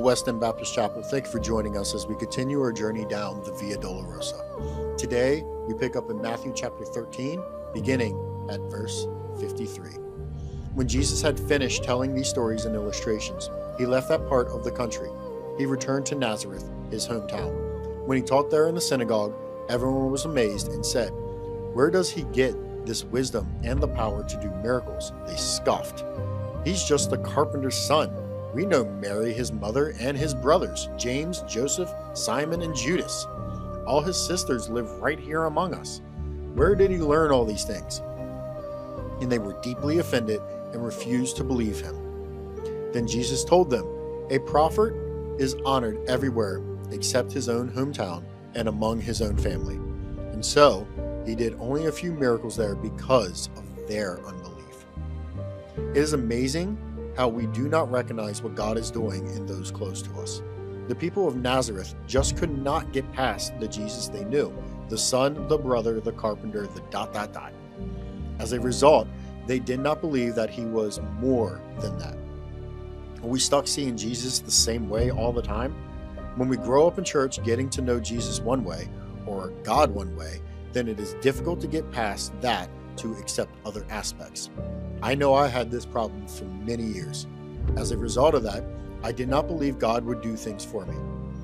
West End Baptist Chapel, thank you for joining us as we continue our journey down the Via Dolorosa. Today, we pick up in Matthew chapter 13, beginning at verse 53. When Jesus had finished telling these stories and illustrations, he left that part of the country. He returned to Nazareth, his hometown. When he taught there in the synagogue, everyone was amazed and said, "Where does he get this wisdom and the power to do miracles?" They scoffed. "He's just the carpenter's son. We know Mary, his mother, and his brothers, James, Joseph, Simon, and Judas. All his sisters live right here among us. Where did he learn all these things?" And they were deeply offended and refused to believe him. Then Jesus told them, "A prophet is honored everywhere except his own hometown and among his own family." And so he did only a few miracles there because of their unbelief. It is amazing how we do not recognize what God is doing in those close to us. The people of Nazareth just could not get past the Jesus they knew, the son, the brother, the carpenter, the ... As a result, they did not believe that he was more than that. Are we stuck seeing Jesus the same way all the time? When we grow up in church getting to know Jesus one way, or God one way, then it is difficult to get past that to accept other aspects. I know I had this problem for many years. As a result of that, I did not believe God would do things for me.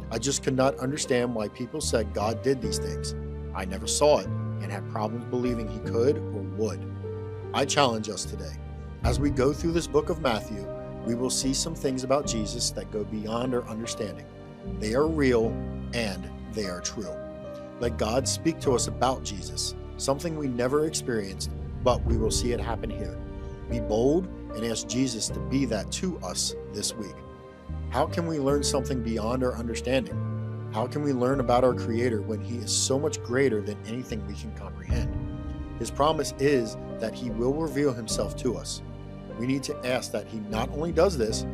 I just could not understand why people said God did these things. I never saw it and had problems believing he could or would. I challenge us today. As we go through this book of Matthew, we will see some things about Jesus that go beyond our understanding. They are real and they are true. Let God speak to us about Jesus, something we never experienced, but we will see it happen here. Be bold and ask Jesus to be that to us this week. How can we learn something beyond our understanding? How can we learn about our Creator when He is so much greater than anything we can comprehend? His promise is that He will reveal Himself to us. We need to ask that He not only does this,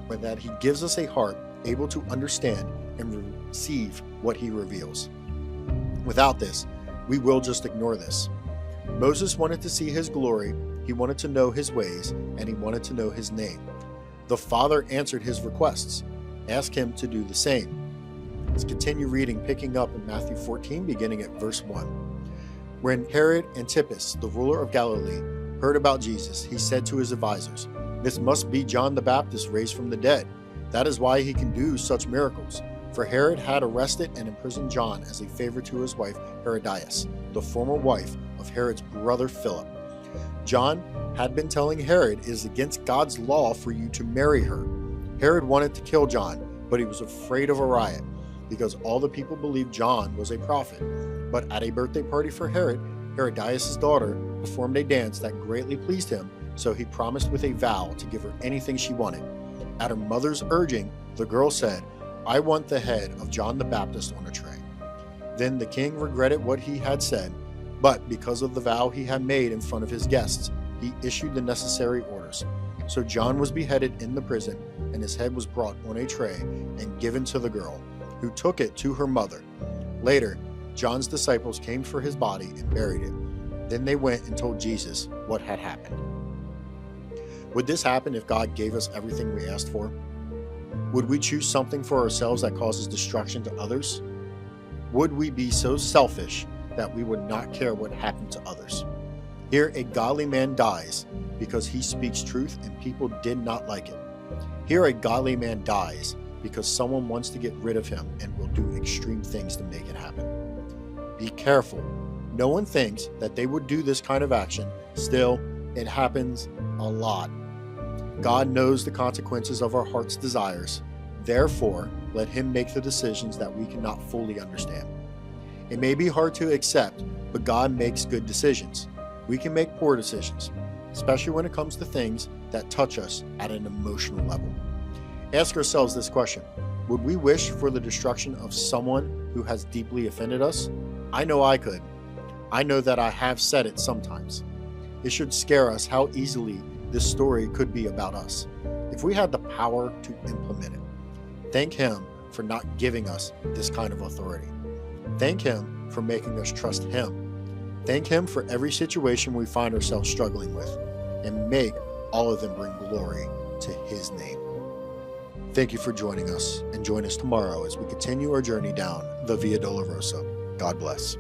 but that He gives us a heart able to understand and receive what He reveals. Without this, we will just ignore this. Moses wanted to see His glory, he wanted to know His ways, and he wanted to know His name. The Father answered his requests. Ask Him to do the same. Let's continue reading, picking up in Matthew 14, beginning at verse 1. When Herod Antipas, the ruler of Galilee, heard about Jesus, he said to his advisors, "This must be John the Baptist raised from the dead. That is why he can do such miracles." For Herod had arrested and imprisoned John as a favor to his wife Herodias, the former wife of Herod's brother Philip. John had been telling Herod, "It is against God's law for you to marry her." Herod wanted to kill John, but he was afraid of a riot, because all the people believed John was a prophet. But at a birthday party for Herod, Herodias' daughter performed a dance that greatly pleased him, so he promised with a vow to give her anything she wanted. At her mother's urging, the girl said, "I want the head of John the Baptist on a tray." Then the king regretted what he had said, but because of the vow he had made in front of his guests, he issued the necessary orders. So John was beheaded in the prison, and his head was brought on a tray and given to the girl, who took it to her mother. Later, John's disciples came for his body and buried it. Then they went and told Jesus what had happened. Would this happen if God gave us everything we asked for? Would we choose something for ourselves that causes destruction to others? Would we be so selfish that we would not care what happened to others? Here, a godly man dies because he speaks truth and people did not like it. Here, a godly man dies because someone wants to get rid of him and will do extreme things to make it happen. Be careful. No one thinks that they would do this kind of action. Still, it happens a lot. God knows the consequences of our heart's desires. Therefore, let Him make the decisions that we cannot fully understand. It may be hard to accept, but God makes good decisions. We can make poor decisions, especially when it comes to things that touch us at an emotional level. Ask ourselves this question: would we wish for the destruction of someone who has deeply offended us? I know I could. I know that I have said it sometimes. It should scare us how easily this story could be about us, if we had the power to implement it. Thank Him for not giving us this kind of authority. Thank Him for making us trust Him. Thank Him for every situation we find ourselves struggling with, and make all of them bring glory to His name. Thank you for joining us, and join us tomorrow as we continue our journey down the Via Dolorosa. God bless.